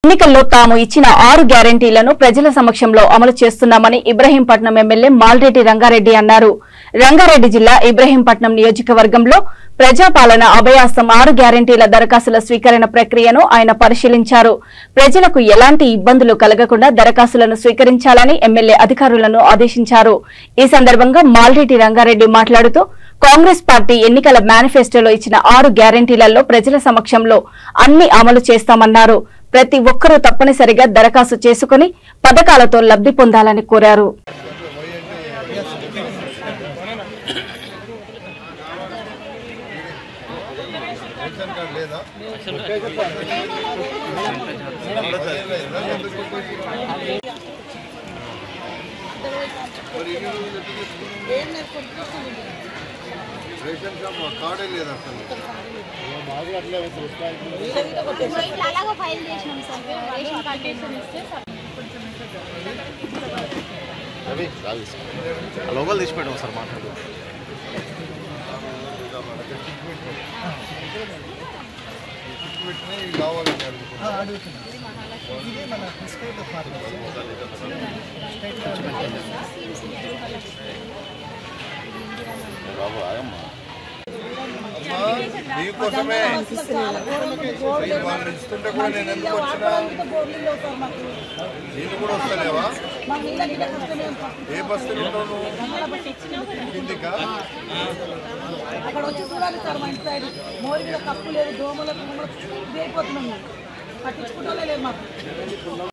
ఎన్నికల్లో తాము ఇచ్చిన 6 గ్యారెంటీలను ప్రజల సమక్షంలో అమలు చేస్తున్నామని ఇబ్రహీంపట్నం ఎమ్మెల్యే మాల్రెడ్డి రంగారెడ్డి అన్నారు. రంగారెడ్డి జిల్లా ఇబ్రహీంపట్నం నియోజకవర్గంలో ప్రజాపాలన అభయాస్తం 6 గ్యారెంటీల దరఖాస్తుల స్వీకరణ ప్రక్రియను ఆయన పరిశీలించారు. ప్రజలకు ఎలాంటి ఇబ్బందులు కలగకుండా దరఖాస్తులను స్వీకరించాలని ఎమ్మెల్యే అధికారులను ఆదేశించారు. ఈ సందర్భంగా మాల్రెడ్డి రంగారెడ్డి మాట్లాడుతూ కాంగ్రెస్ పార్టీ ఎన్నికల మేనిఫెస్టోలో ఇచ్చిన 6 గ్యారెంటీలలో ప్రజల సమక్షంలో అన్ని అమలు చేస్తామన్నారు. ప్రతి ఒక్కరూ తప్పనిసరిగా దరఖాస్తు చేసుకుని పథకాలతో లబ్ధి పొందాలని కోరారు. లోకల్ తీసి పెట్టాం సార్ మాట్లాడు. దీనికోసమే వాళ్ళు ఇస్తుంటే కూడా నేను ఎందుకు వచ్చినా నీళ్ళు కూడా వస్తలేవా? ఏ బస్సులు ఉంటావు కిందికా? అక్కడ వచ్చి చూడాలి సార్, మా ఇంటి సైడ్ మోరి కప్పు లేదు, దోమలకు పట్టించుకుంటా లేదు మాకు.